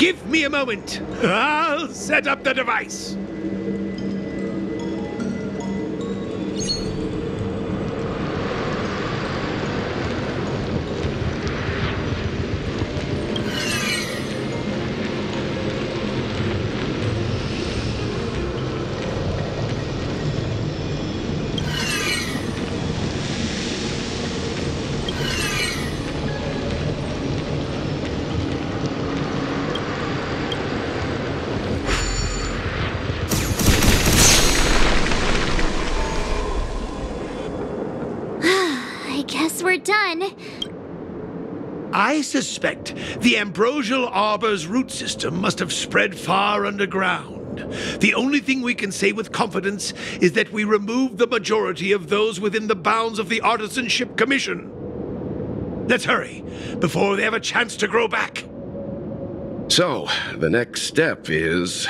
Give me a moment. I'll set up the device. We're done. I suspect the ambrosial arbor's root system must have spread far underground. The only thing we can say with confidence is that we removed the majority of those within the bounds of the Artisanship Commission. Let's hurry, before they have a chance to grow back. So, the next step is...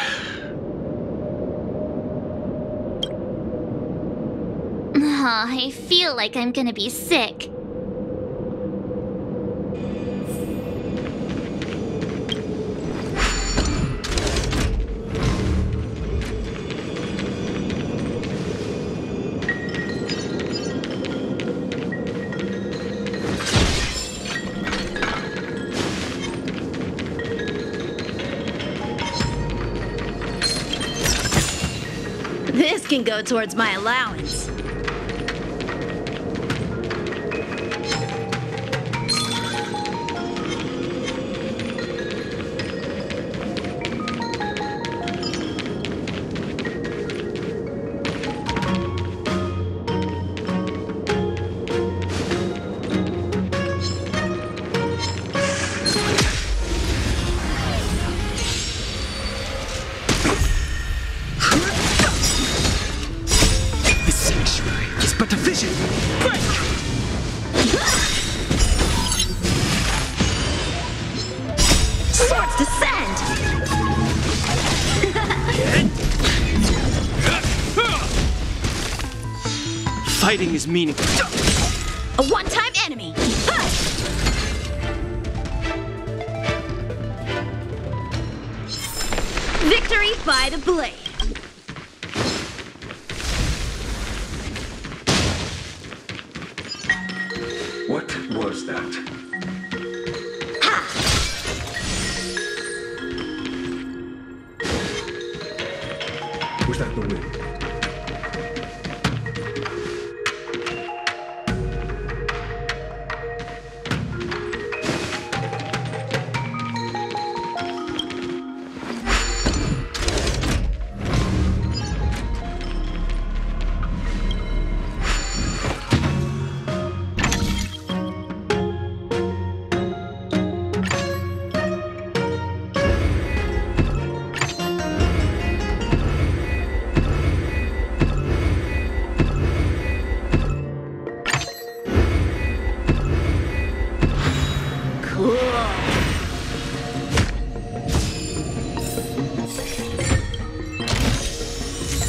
I feel like I'm gonna be sick. This can go towards my allowance. Fighting is meaningless. A one-time enemy! Victory by the blade! What was that? Was that the wind?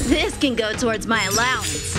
This can go towards my allowance.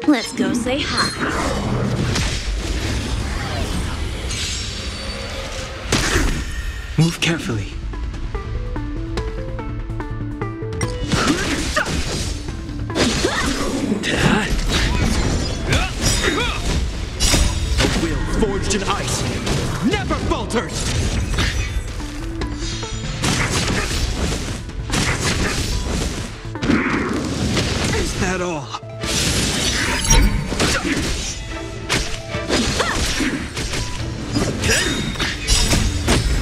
Let's go say hi. Move carefully. A will forged in ice never falters! at all.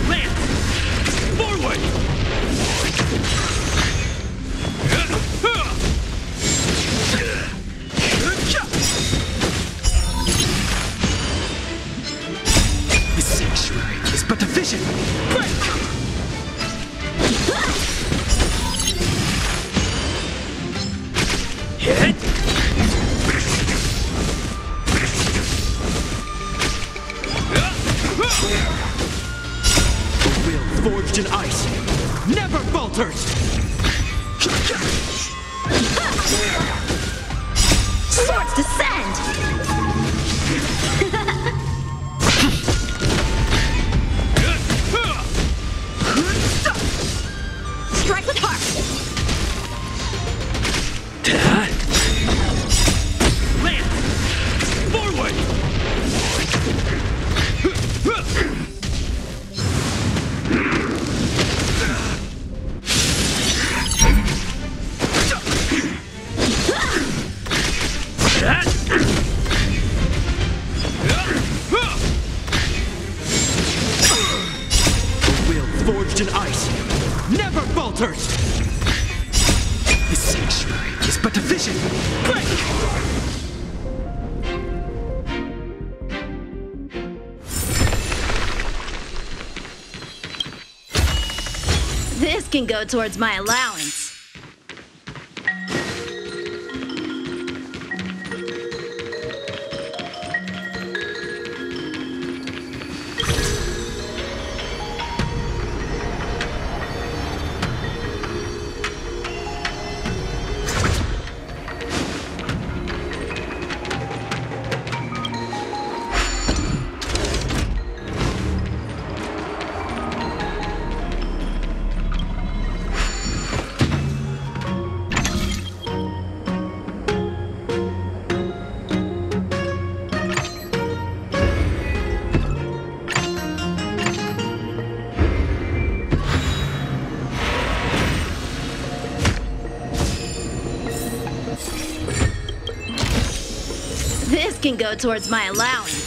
Land! Forward! The sanctuary is but a vision. Break! Hit! A will forged in ice never falters. Swords descend! Strike with heart! Land! Forward! A will forged in ice never falters. The sanctuary is but a vision. Break! This can go towards my allowance. This can go towards my allowance.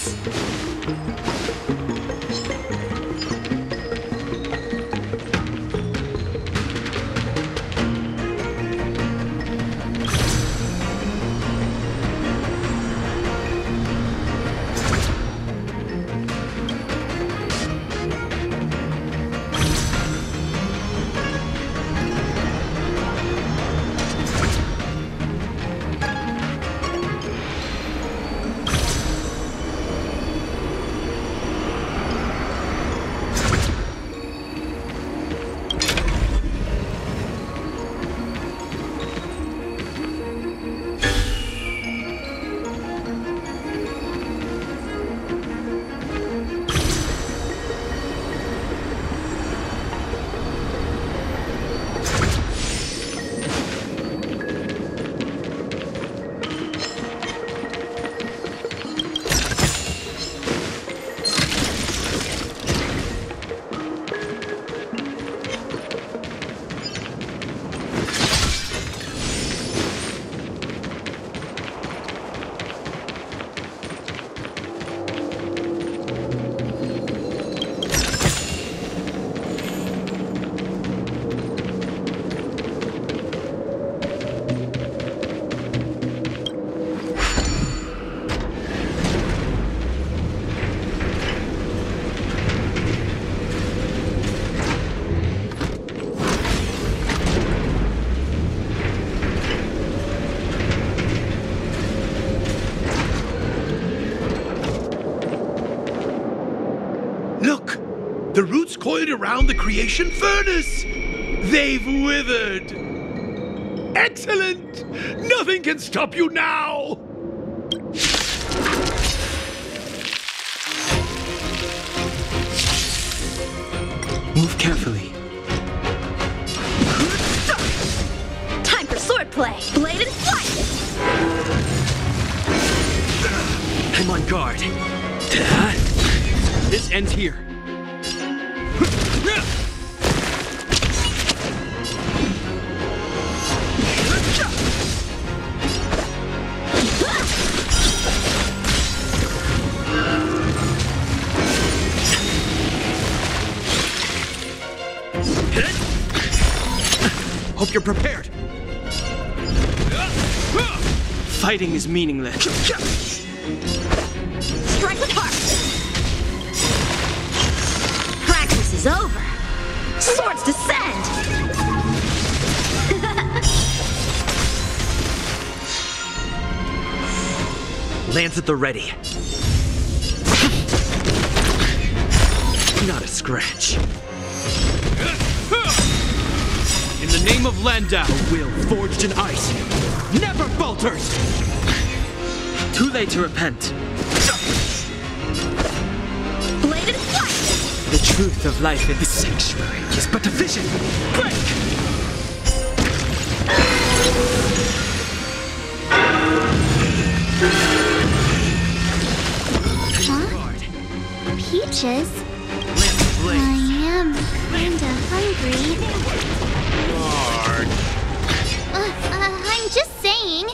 Look! The roots coiled around the creation furnace! They've withered! Excellent! Nothing can stop you now! Move carefully. Time for swordplay! Blade and flight! I'm on guard. This ends here. Hope you're prepared. Fighting is meaningless. Strike with heart. Practice is over. Swords descend. Lance at the ready. Not a scratch. In the name of Landau, a will forged in ice never falters! Too late to repent. Bladed flight. The truth of life in this sanctuary is but a vision. Break! Peaches? Lance blade. I am kinda hungry. I'm just saying.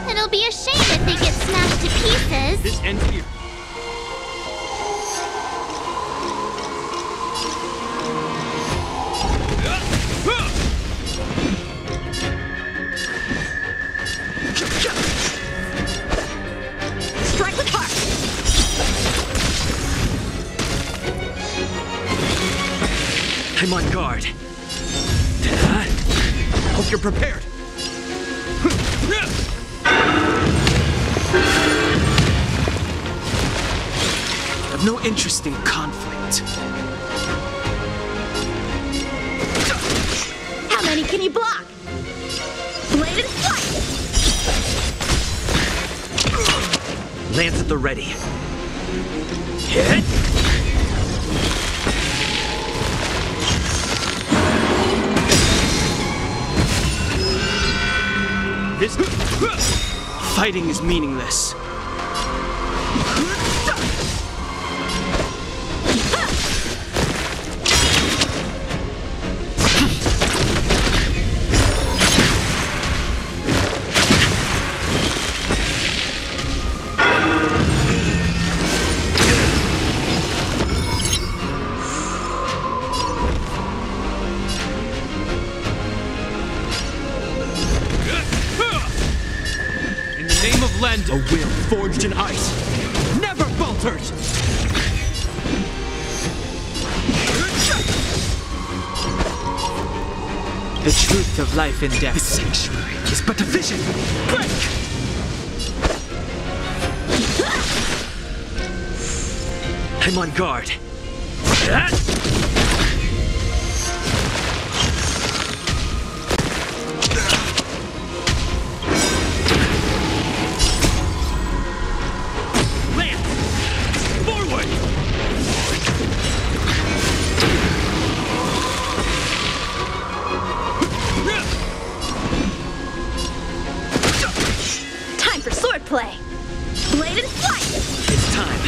It'll be a shame if they get smashed to pieces. This ends here. Strike with heart. I'm on guard. Hope you're prepared. I've no interest in conflict. How many can you block? Bladed flight. Lance at the ready. Hit! This fighting is meaningless. A will forged in ice never falters! The truth of life and death. This sanctuary is but a vision. Break! I'm on guard. Play. Bladed flight. It's time.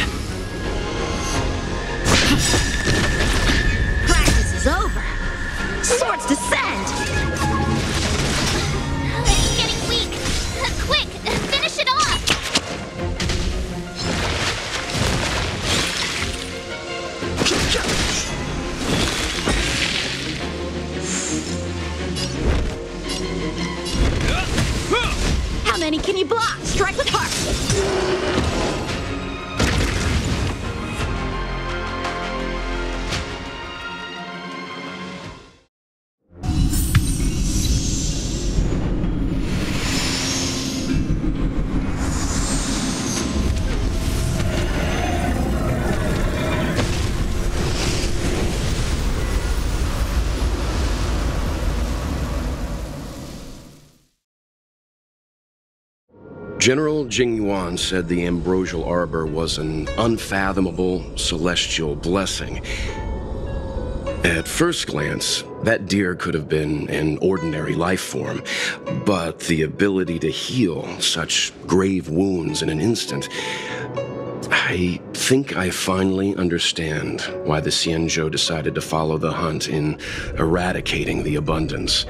Practice is over. Swords descend. It's getting weak. Quick, finish it off. How many can you block? Strike with heart. General Jingyuan said the ambrosial arbor was an unfathomable celestial blessing. At first glance, that deer could have been an ordinary life form, but the ability to heal such grave wounds in an instant... I think I finally understand why the Xianzhou decided to follow the hunt in eradicating the abundance.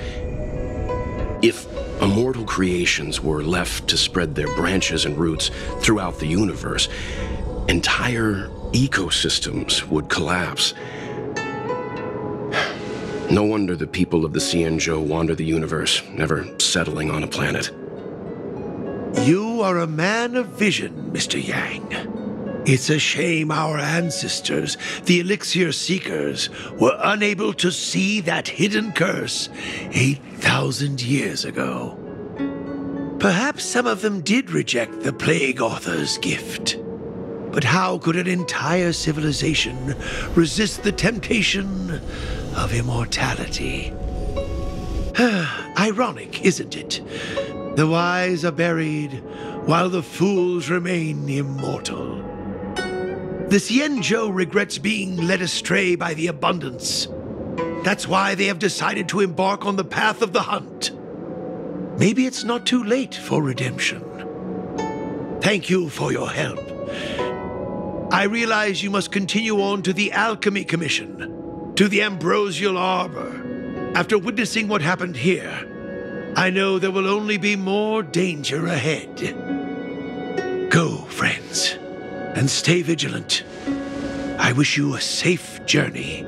If immortal creations were left to spread their branches and roots throughout the universe, entire ecosystems would collapse. No wonder the people of the Xianzhou wander the universe, never settling on a planet. You are a man of vision, Mr. Yang. It's a shame our ancestors, the Elixir Seekers, were unable to see that hidden curse 8,000 years ago. Perhaps some of them did reject the Plague Author's gift. But how could an entire civilization resist the temptation of immortality? Ironic, isn't it? The wise are buried, while the fools remain immortal. The Xianzhou regrets being led astray by the abundance. That's why they have decided to embark on the path of the hunt. Maybe it's not too late for redemption. Thank you for your help. I realize you must continue on to the Alchemy Commission, to the Ambrosial Arbor. After witnessing what happened here, I know there will only be more danger ahead. Go, friends, and stay vigilant. I wish you a safe journey.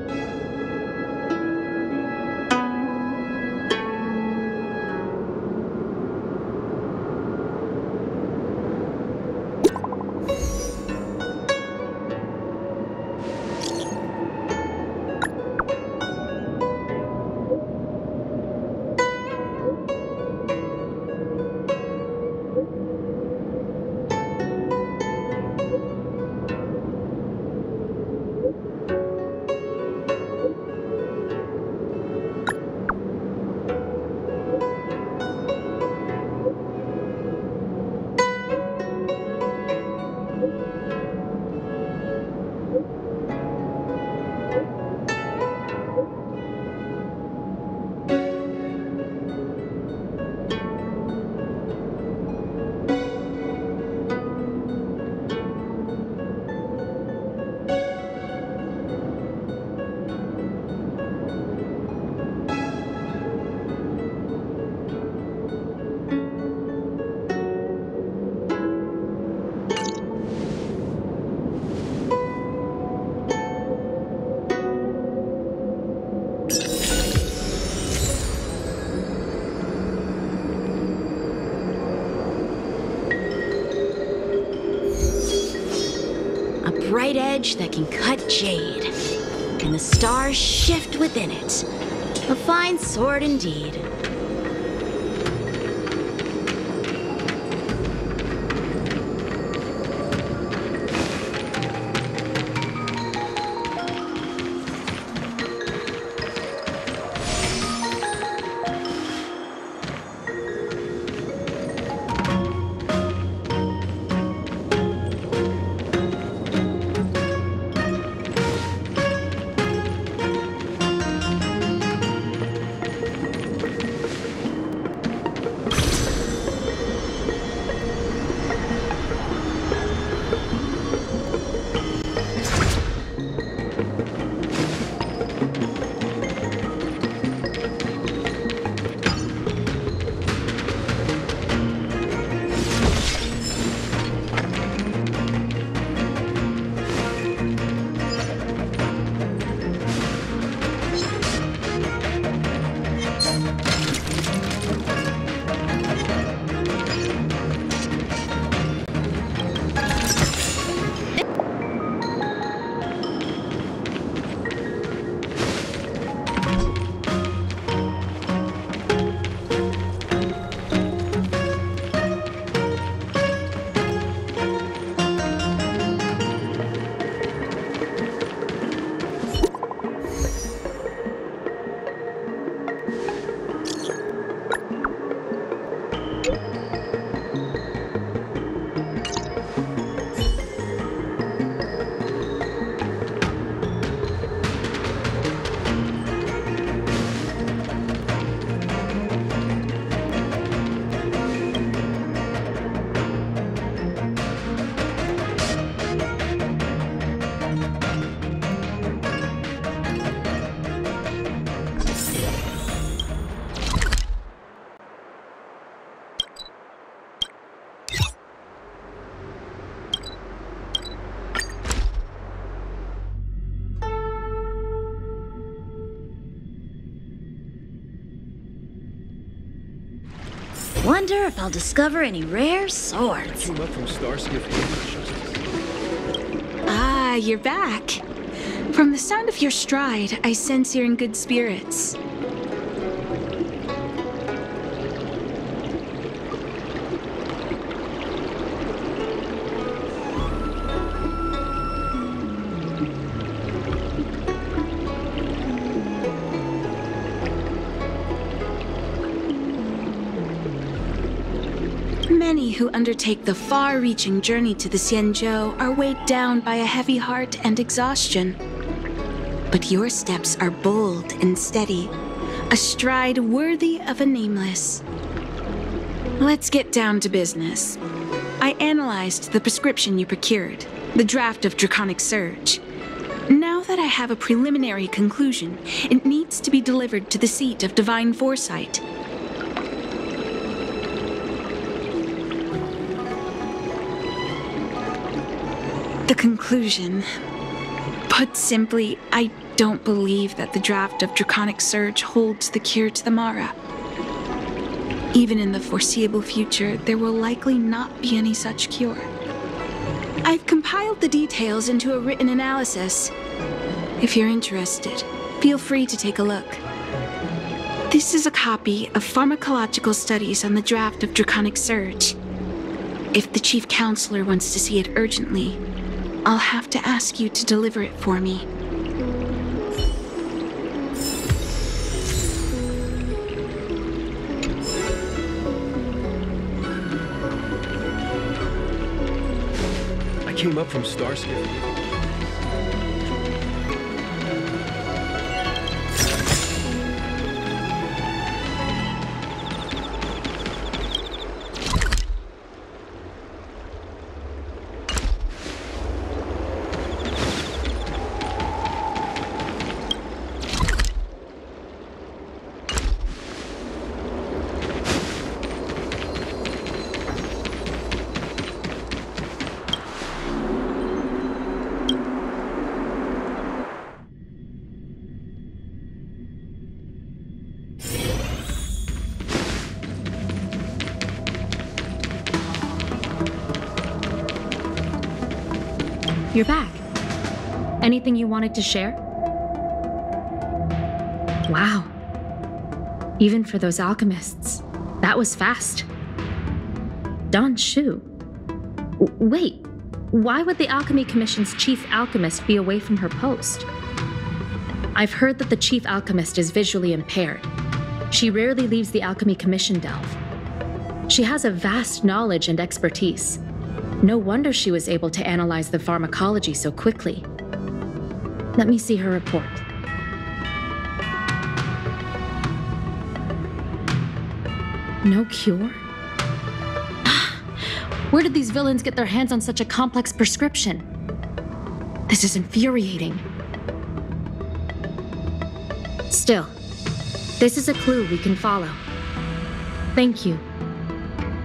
Bright edge that can cut jade, and the stars shift within it. A fine sword indeed. wonder if I'll discover any rare swords. Came up from Starskiff. Ah, you're back. From the sound of your stride, I sense you're in good spirits. Many who undertake the far-reaching journey to the Xianzhou are weighed down by a heavy heart and exhaustion. But your steps are bold and steady, a stride worthy of a nameless. Let's get down to business. I analyzed the prescription you procured, the draft of Draconic Surge. Now that I have a preliminary conclusion, it needs to be delivered to the seat of Divine Foresight. The conclusion. Put simply, I don't believe that the draft of Draconic Surge holds the cure to the Mara. Even in the foreseeable future, there will likely not be any such cure. I've compiled the details into a written analysis. If you're interested, feel free to take a look. This is a copy of pharmacological studies on the draft of Draconic Surge. If the Chief Counselor wants to see it urgently, I'll have to ask you to deliver it for me. I came up from Starskiff. You're back. Anything you wanted to share? Wow. Even for those alchemists, that was fast. Don Shu. Wait, why would the Alchemy Commission's chief alchemist be away from her post? I've heard that the chief alchemist is visually impaired. She rarely leaves the Alchemy Commission delve. She has a vast knowledge and expertise. No wonder she was able to analyze the pharmacology so quickly. Let me see her report. No cure? Where did these villains get their hands on such a complex prescription? This is infuriating. Still, this is a clue we can follow. Thank you.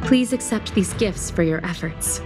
Please accept these gifts for your efforts.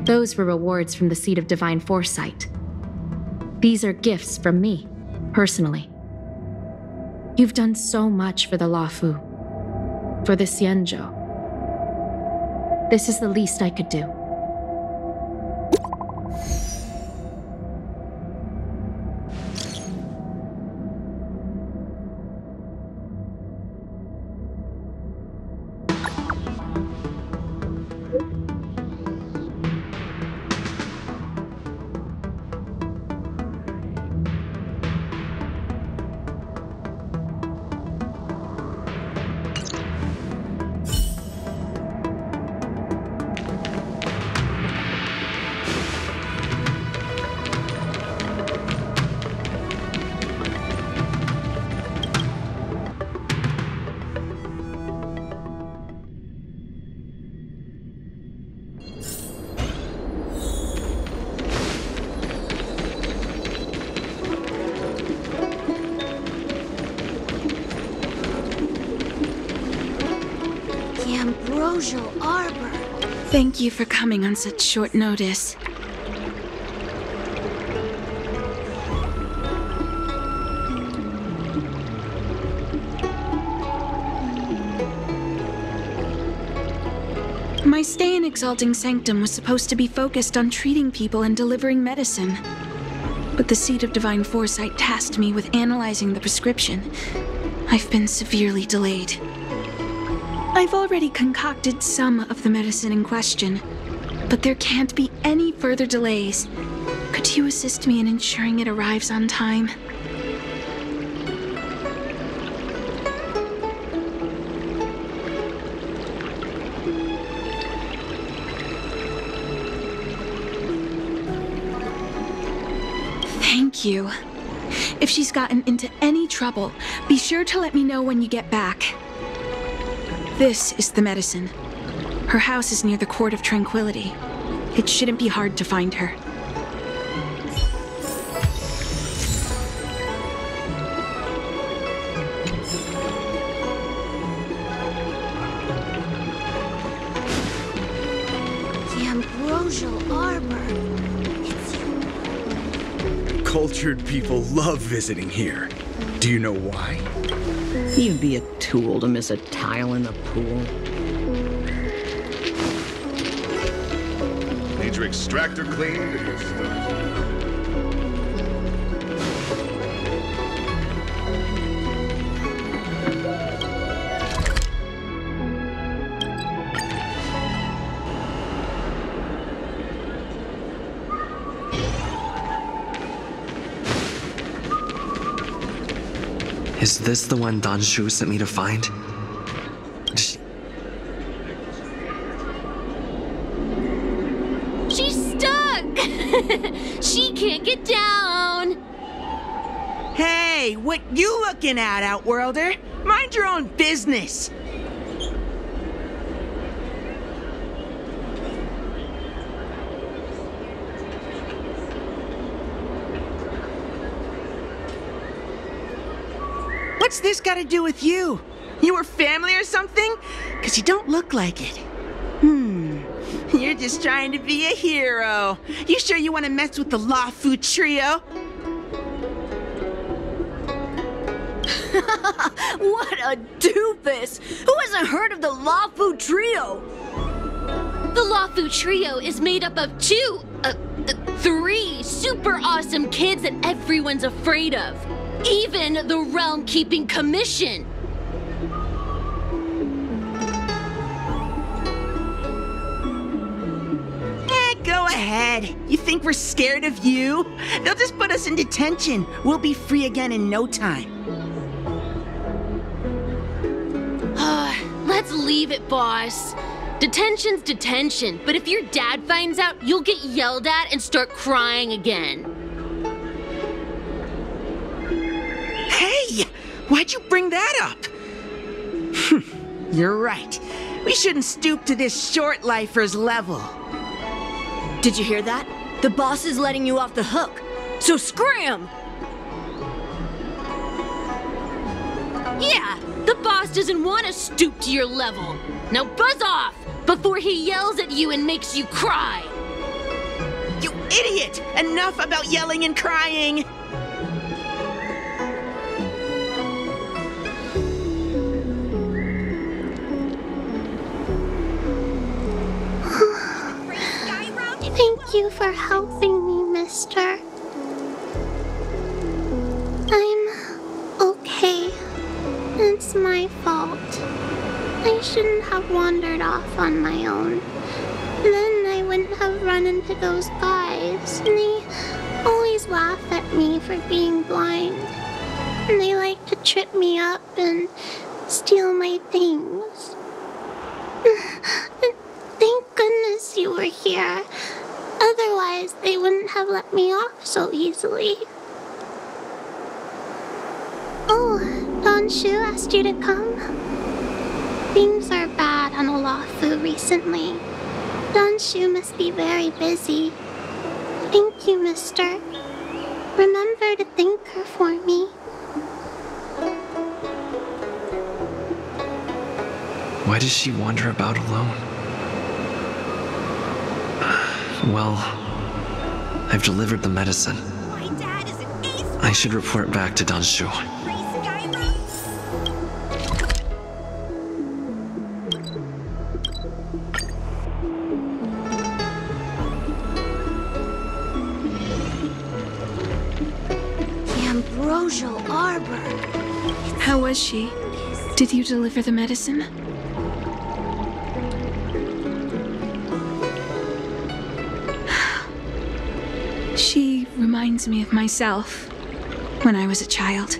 Those were rewards from the seat of Divine Foresight. These are gifts from me, personally. You've done so much for the Luofu, for the Xianzhou. This is the least I could do. ambrosial arbor. Thank you for coming on such short notice. My stay in Exalting Sanctum was supposed to be focused on treating people and delivering medicine. But the Seat of Divine Foresight tasked me with analyzing the prescription. I've been severely delayed. I've already concocted some of the medicine in question, but there can't be any further delays. Could you assist me in ensuring it arrives on time? Thank you. If she's gotten into any trouble, be sure to let me know when you get back. This is the medicine. Her house is near the Court of Tranquility. It shouldn't be hard to find her. The ambrosial arbor. Cultured people love visiting here. Do you know why? You'd be a tool to miss a tile in the pool. Need your extractor cleaned? Is this the one Don Shu sent me to find? She's stuck! She can't get down! Hey, what you looking at, Outworlder? Mind your own business! What's this got to do with you? You were family or something? 'Cause you don't look like it. You're just trying to be a hero. You sure you want to mess with the Lawfu trio? What a doofus! Who hasn't heard of the Lawfu trio? The Lawfu trio is made up of three super awesome kids that everyone's afraid of. Even the Realm Keeping Commission. Go ahead. You think we're scared of you? They'll just put us in detention. We'll be free again in no time. Let's leave it, boss. Detention's detention, but if your dad finds out, you'll get yelled at and start crying again. Hey! Why'd you bring that up? You're right. We shouldn't stoop to this short lifer's level. Did you hear that? The boss is letting you off the hook. So scram! Yeah, the boss doesn't want to stoop to your level. Now buzz off before he yells at you and makes you cry. You idiot! Enough about yelling and crying! Thank you for helping me, mister. I'm okay. It's my fault. I shouldn't have wandered off on my own. Then I wouldn't have run into those guys. And they always laugh at me for being blind. And they like to trip me up and steal my things. Thank goodness you were here. Otherwise, they wouldn't have let me off so easily. Oh, Don Shu asked you to come? Things are bad on Olafu recently. Don Shu must be very busy. Thank you, mister. Remember to thank her for me. Why does she wander about alone? Well, I've delivered the medicine. My dad is an ace. I should report back to Danshu. Ambrosial Arbor. How was she? Did you deliver the medicine? She reminds me of myself when I was a child.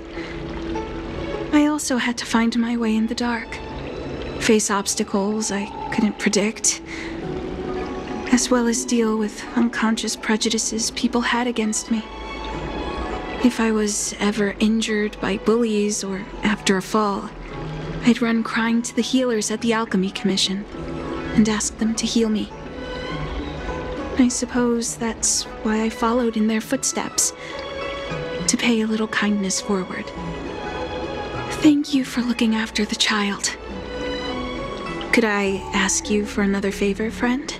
I also had to find my way in the dark, face obstacles I couldn't predict, as well as deal with unconscious prejudices people had against me. If I was ever injured by bullies or after a fall, I'd run crying to the healers at the Alchemy Commission and ask them to heal me. I suppose that's why I followed in their footsteps, to pay a little kindness forward. Thank you for looking after the child. Could I ask you for another favor, friend?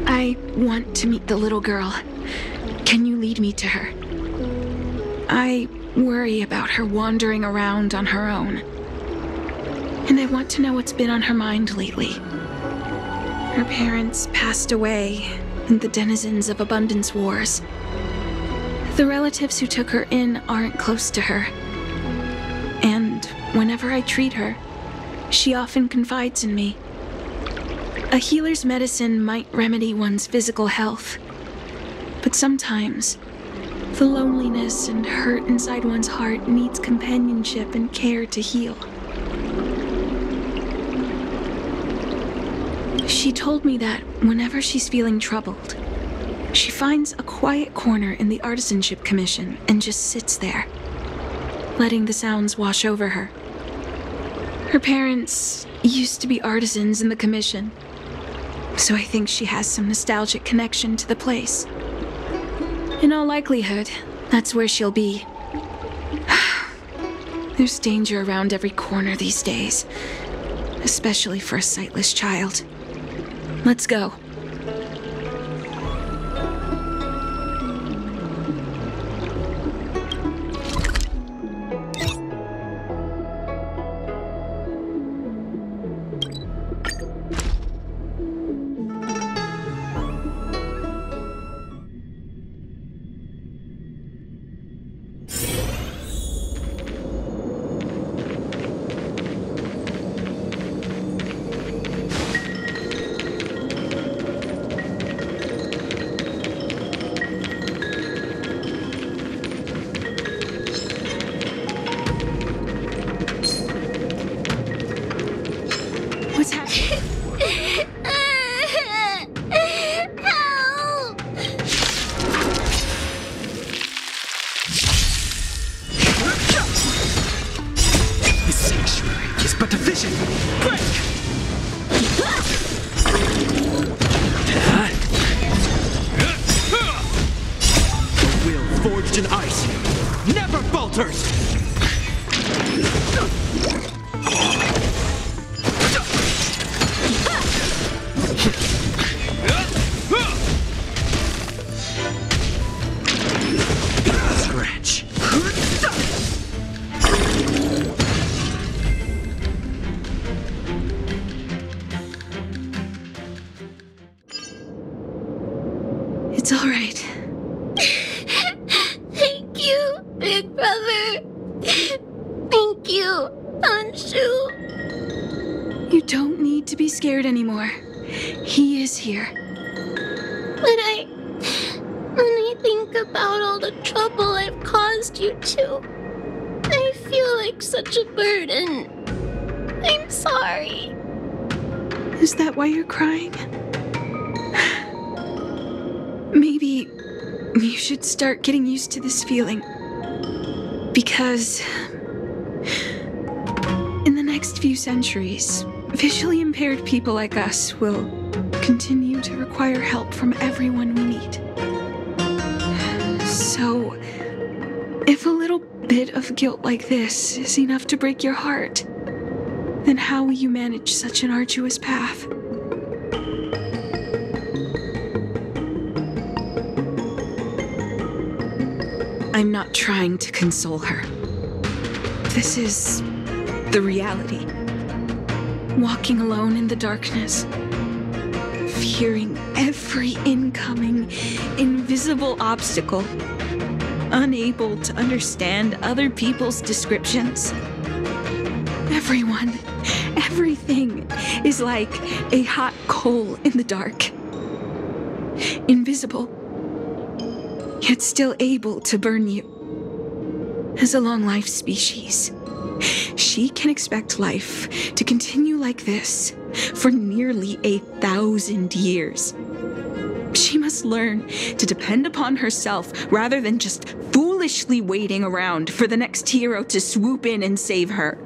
I want to meet the little girl. Can you lead me to her? I worry about her wandering around on her own. And I want to know what's been on her mind lately. Her parents passed away in the denizens of Abundance Wars. The relatives who took her in aren't close to her. And whenever I treat her, she often confides in me. A healer's medicine might remedy one's physical health, but sometimes the loneliness and hurt inside one's heart needs companionship and care to heal. She told me that whenever she's feeling troubled, she finds a quiet corner in the Artisanship Commission and just sits there, letting the sounds wash over her. Her parents used to be artisans in the Commission, so I think she has some nostalgic connection to the place. In all likelihood, that's where she'll be. There's danger around every corner these days, especially for a sightless child. Let's go. It's all right. Thank you, Big Brother. Thank you, Anshu. You don't need to be scared anymore. He is here. But when I think about all the trouble I've caused you two, I feel like such a burden. I'm sorry. Is that why you're crying? Maybe you should start getting used to this feeling. Because in the next few centuries, visually impaired people like us will continue to require help from everyone we meet. So, if a little bit of guilt like this is enough to break your heart, then how will you manage such an arduous path? I'm not trying to console her. This is the reality. Walking alone in the darkness, fearing every incoming, invisible obstacle, unable to understand other people's descriptions. Everyone, everything is like a hot coal in the dark. Invisible, yet still able to burn you. As a long-life species, she can expect life to continue like this for nearly 1,000 years. She must learn to depend upon herself rather than just foolishly waiting around for the next hero to swoop in and save her.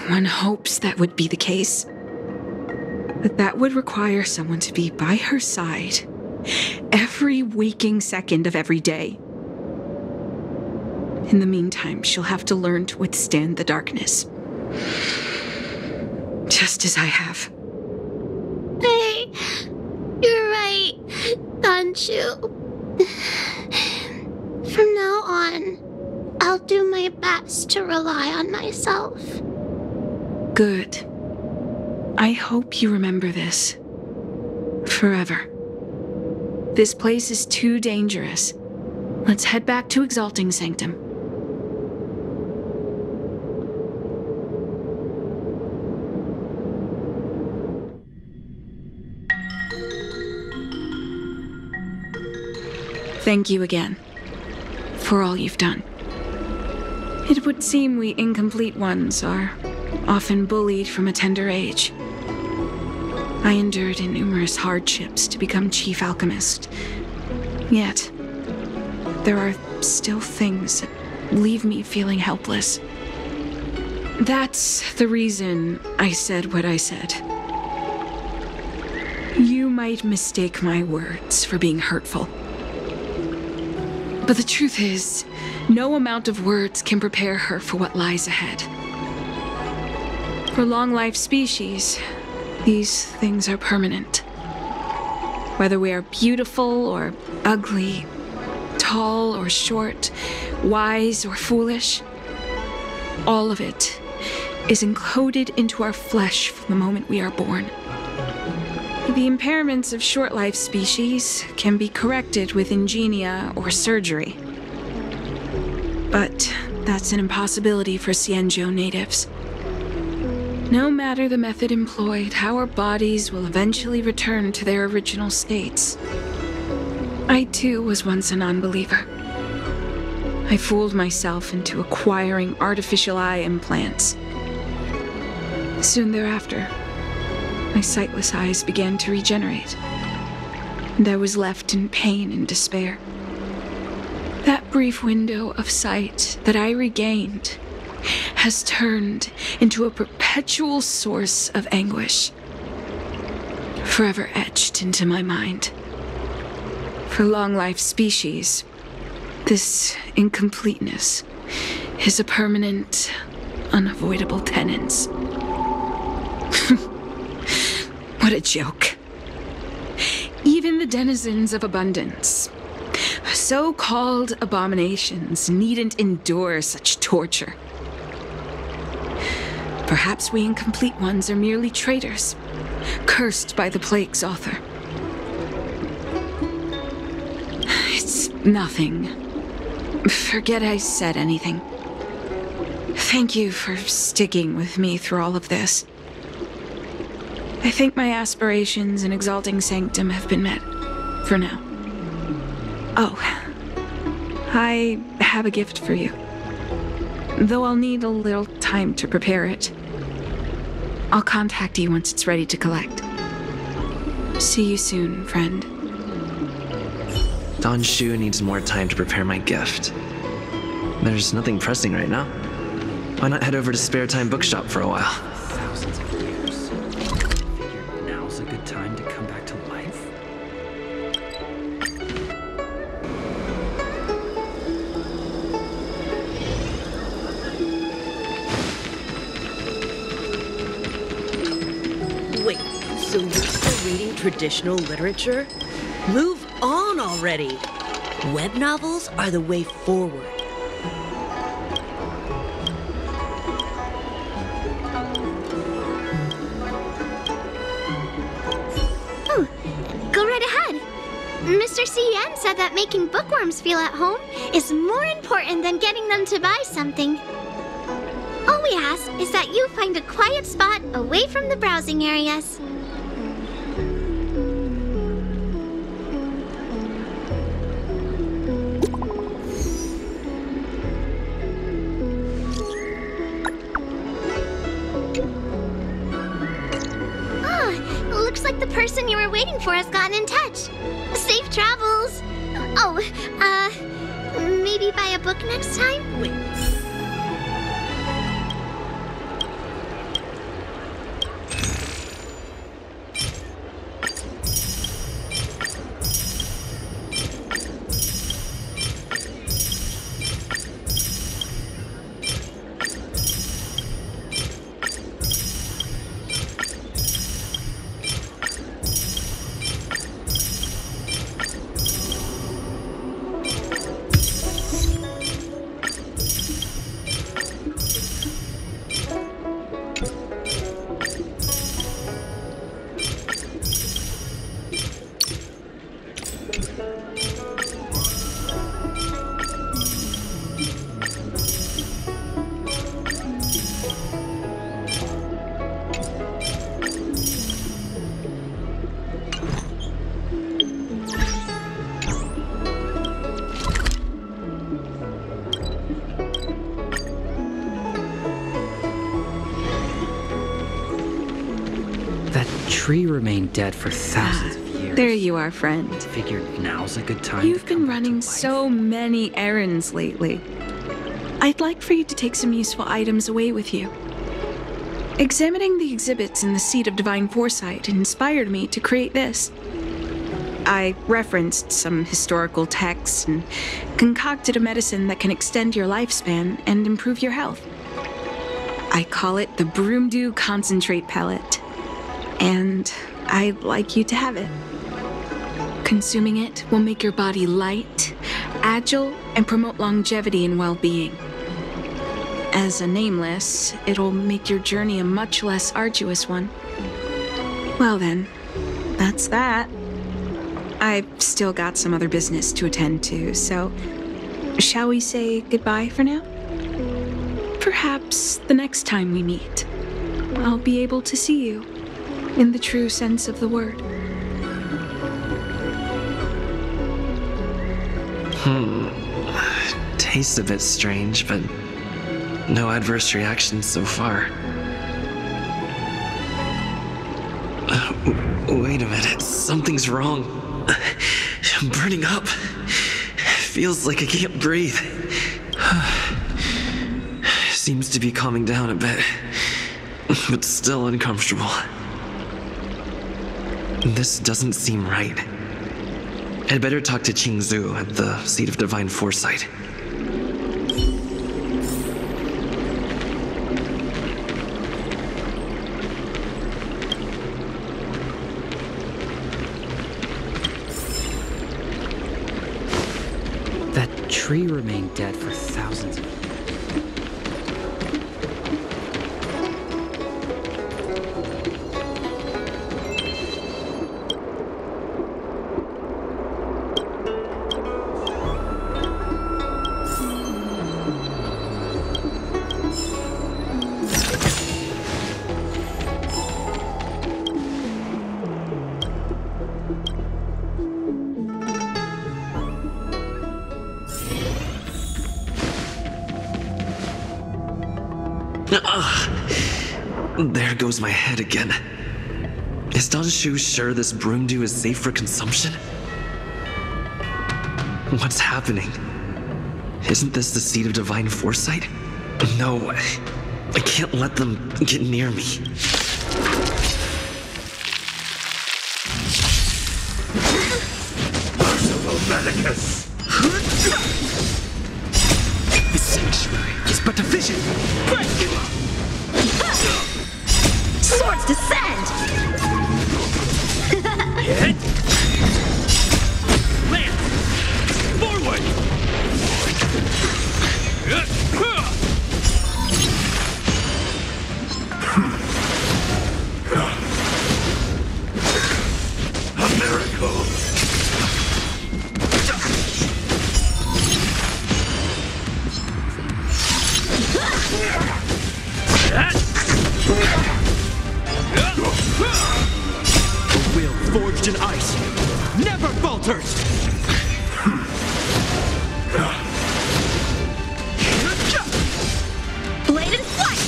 One hopes that would be the case. But that would require someone to be by her side every waking second of every day. In the meantime, she'll have to learn to withstand the darkness. Just as I have. Hey, you're right, Danshu. From now on, I'll do my best to rely on myself. Good. I hope you remember this. Forever. This place is too dangerous. Let's head back to Exalting Sanctum. Thank you again for all you've done. It would seem we incomplete ones are often bullied from a tender age. I endured innumerous hardships to become Chief Alchemist. Yet, there are still things that leave me feeling helpless. That's the reason I said what I said. You might mistake my words for being hurtful. But the truth is, no amount of words can prepare her for what lies ahead. For long-life species, these things are permanent. Whether we are beautiful or ugly, tall or short, wise or foolish, all of it is encoded into our flesh from the moment we are born. The impairments of short-life species can be corrected with ingenia or surgery. But that's an impossibility for Xianzhou natives. No matter the method employed, our bodies will eventually return to their original states. I too was once a non-believer. I fooled myself into acquiring artificial eye implants. Soon thereafter, my sightless eyes began to regenerate, and I was left in pain and despair. That brief window of sight that I regained has turned into a perpetual source of anguish, forever etched into my mind. For long-life species, this incompleteness is a permanent, unavoidable tenance. What a joke. Even the denizens of abundance, so-called abominations, needn't endure such torture. Perhaps we incomplete ones are merely traitors, cursed by the plague's author. It's nothing. Forget I said anything. Thank you for sticking with me through all of this. I think my aspirations in Exalting Sanctum have been met, for now. Oh, I have a gift for you. Though I'll need a little time to prepare it. I'll contact you once it's ready to collect. See you soon, friend. Danshu needs more time to prepare my gift. There's nothing pressing right now. Why not head over to Spare Time Bookshop for a while? Thousands of years. Figured now's a good time to come back to life. traditional literature? Move on already. Web novels are the way forward. Oh, go right ahead. Mr. CN said that making bookworms feel at home is more important than getting them to buy something. All we ask is that you find a quiet spot away from the browsing areas. Looks like the person you were waiting for has gotten in touch. Safe travels. Oh, maybe buy a book next time? Wait. Tree remained dead for thousands of years. There you are, friend. Figured now's a good time. You've been running so many errands lately. I'd like for you to take some useful items away with you. Examining the exhibits in the Seat of Divine Foresight inspired me to create this. I referenced some historical texts and concocted a medicine that can extend your lifespan and improve your health. I call it the Broomdew Concentrate Pellet. And I'd like you to have it. Consuming it will make your body light, agile, and promote longevity and well-being. As a nameless, it'll make your journey a much less arduous one. Well then, that's that. I've still got some other business to attend to, so shall we say goodbye for now? Perhaps the next time we meet, I'll be able to see you. In the true sense of the word. Tastes a bit strange, but no adverse reactions so far. Wait a minute, something's wrong. I'm burning up. Feels like I can't breathe. Seems to be calming down a bit, but still uncomfortable. This doesn't seem right. I'd better talk to Qingzu at the Seat of Divine Foresight. That tree remained dead for thousands of years. There goes my head again. Is Danshu sure this broomdew is safe for consumption? What's happening? Isn't this the Seat of Divine Foresight? No, I can't let them get near me. Merciful Medicus! The sanctuary is but a vision. Break it! Swords descend! Hit! Lance! Forward! A miracle! A will forged in ice never falters! Blade and flight!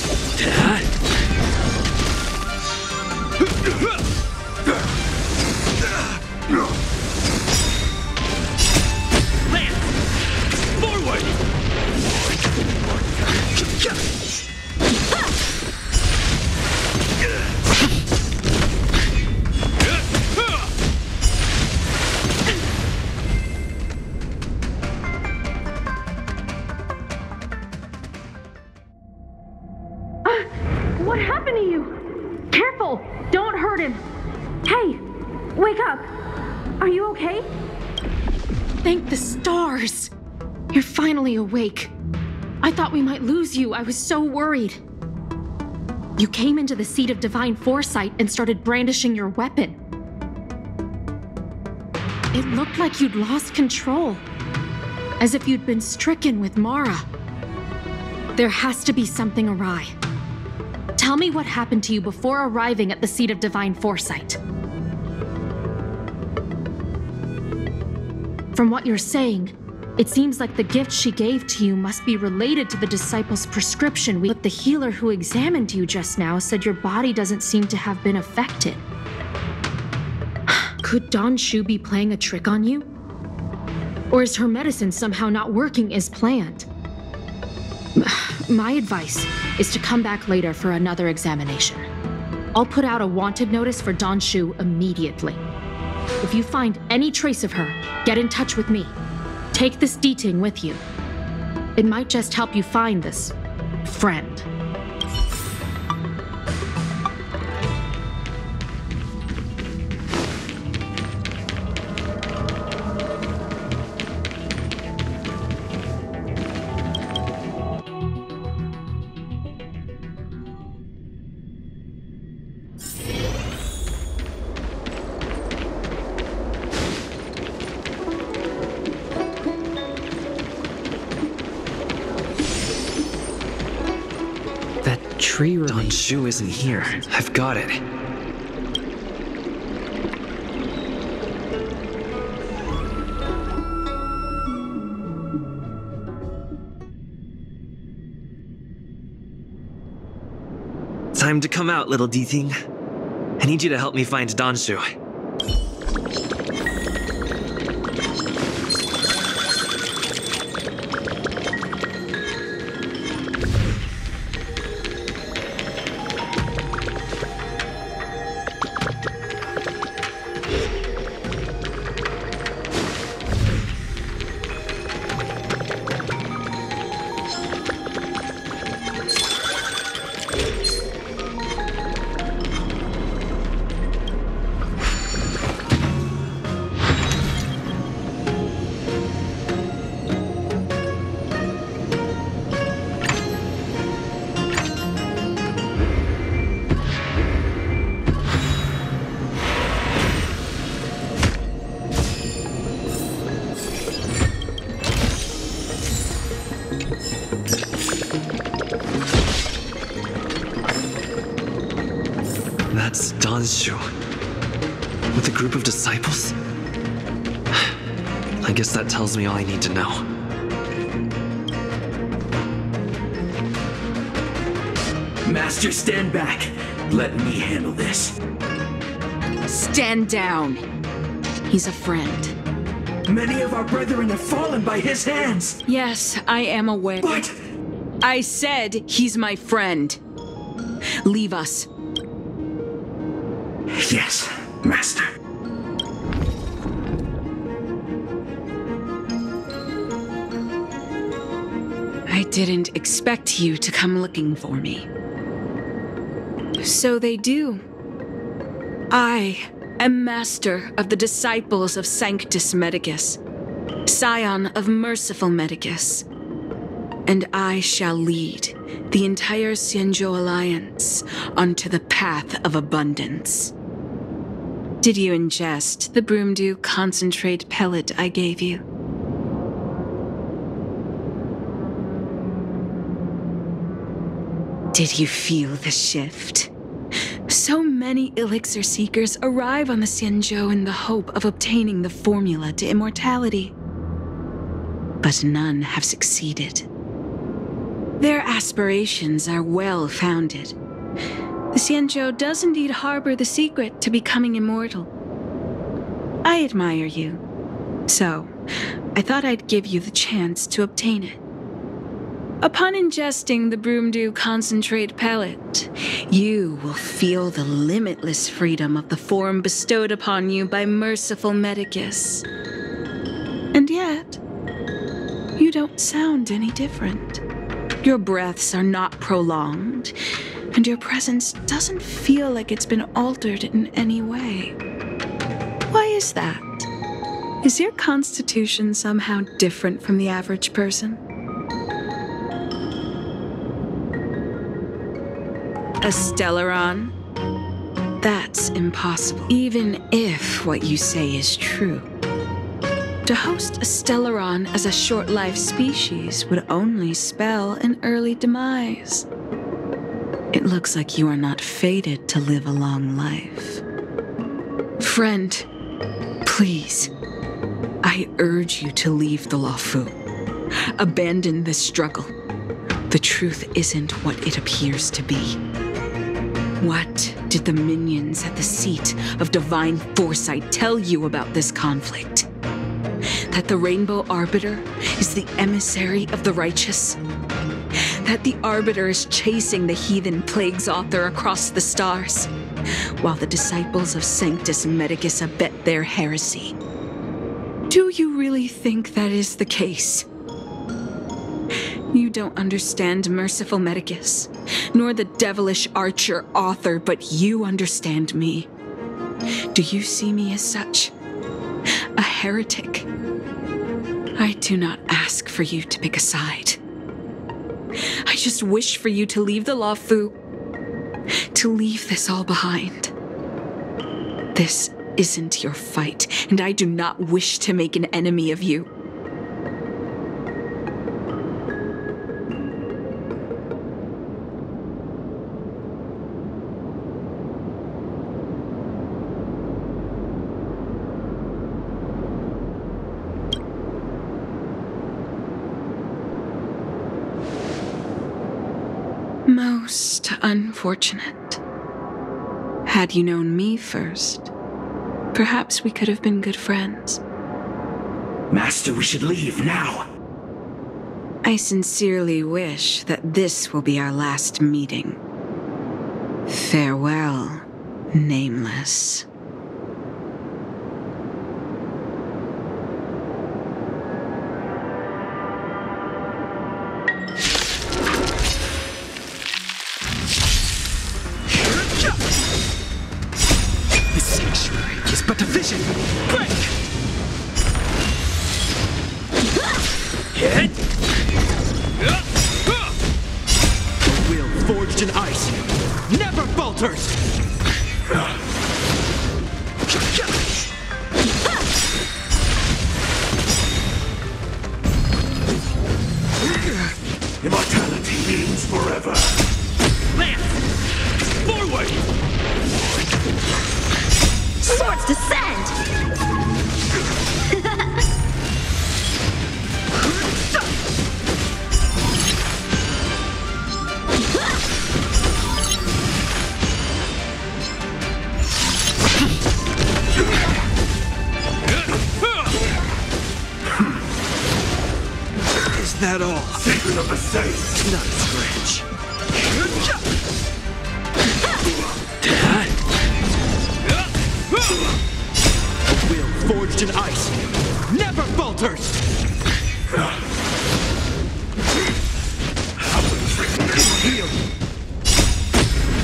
Lance! Forward! What happened to you? Careful! Don't hurt him! Hey! Wake up! Are you okay? Thank the stars! You're finally awake. I thought we might lose you. I was so worried. You came into the seat of divine foresight and started brandishing your weapon. It looked like you'd lost control. As if you'd been stricken with Mara. There has to be something awry. Tell me what happened to you before arriving at the seat of divine foresight. From what you're saying, it seems like the gift she gave to you must be related to the disciple's prescription. But the healer who examined you just now said your body doesn't seem to have been affected. Could Don Shu be playing a trick on you? Or is her medicine somehow not working as planned? My advice is to come back later for another examination. I'll put out a wanted notice for Don Shu immediately. If you find any trace of her, get in touch with me. Take this D-Ting with you. It might just help you find this friend. Don Shu isn't here. I've got it. Time to come out, little D-Ting. I need you to help me find Don Shu. That's Don Shu. With a group of disciples? I guess that tells me all I need to know. Master, stand back. Let me handle this. Stand down. He's a friend. Many of our brethren have fallen by his hands. Yes, I am aware. But I said he's my friend. Leave us. Yes, Master. I didn't expect you to come looking for me. So they do. I am master of the disciples of Sanctus Medicus, scion of merciful Medicus, and I shall lead the entire Xianzhou Alliance onto the path of abundance. Did you ingest the Broomdew concentrate pellet I gave you? Did you feel the shift? So many elixir seekers arrive on the Xianzhou in the hope of obtaining the formula to immortality. But none have succeeded. Their aspirations are well-founded. The Xianzhou does indeed harbor the secret to becoming immortal. I admire you, so I thought I'd give you the chance to obtain it. Upon ingesting the Broomdew concentrate pellet, you will feel the limitless freedom of the form bestowed upon you by merciful Medicus. And yet, you don't sound any different. Your breaths are not prolonged, and your presence doesn't feel like it's been altered in any way. Why is that? Is your constitution somehow different from the average person? A Stellaron? That's impossible, even if what you say is true. To host a Stellaron as a short-life species would only spell an early demise. It looks like you are not fated to live a long life. Friend, please, I urge you to leave the Luofu. Abandon this struggle. The truth isn't what it appears to be. What did the minions at the seat of divine foresight tell you about this conflict? That the Rainbow Arbiter is the emissary of the righteous? That the Arbiter is chasing the heathen plague's author across the stars, while the disciples of Sanctus Medicus abet their heresy? Do you really think that is the case? You don't understand merciful Medicus, nor the devilish archer author, but you understand me. Do you see me as such? A heretic? I do not ask for you to pick a side. I just wish for you to leave the Luofu, to leave this all behind. This isn't your fight, and I do not wish to make an enemy of you. Most unfortunate. Had you known me first, perhaps we could have been good friends. Master, we should leave now. I sincerely wish that this will be our last meeting. Farewell, Nameless. But a vision! Break! Hit! A will forged in ice never falters! Immortality means forever. Lance! Forward! Swords descend! Is that all? Secret of the saints! Not a scratch. A will forged in ice never falters! Heal!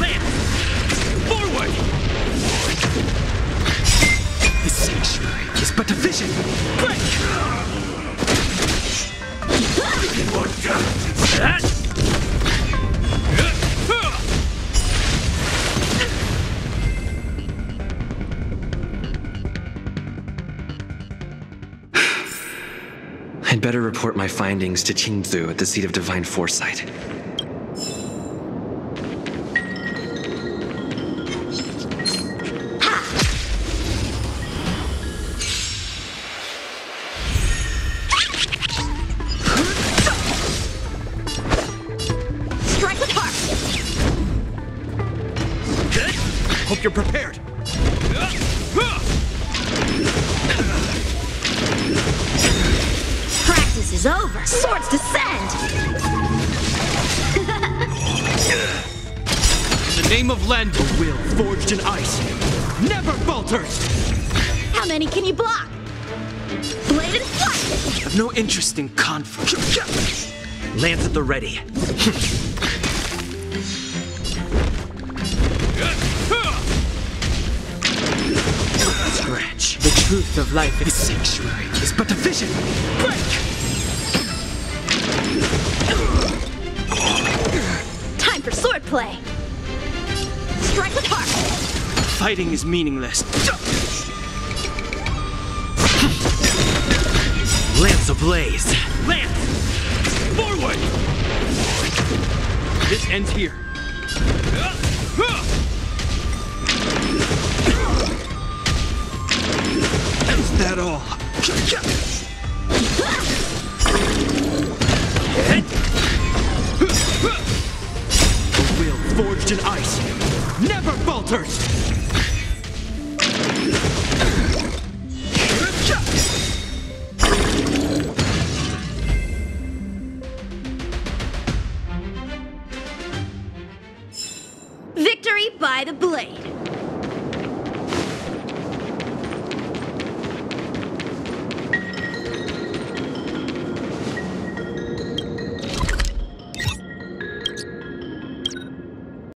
Lance! Forward! vision! Break! I'd better report my findings to Qingzu at the seat of divine foresight. Strike apart! Hope you're prepared. Practice is over. Swords descend! In the name of Lend, a will forged in ice never falters! How many can you block? Blade and flight! I've no interest in conflict. Lance at the ready. Scratch. The truth of life is sanctuary is but a vision. Break! Time for swordplay! Strike apart! Fighting is meaningless. Lance ablaze! Lance! Forward! This ends here. Is that all? The will forged in ice never falters! Victory by the blade!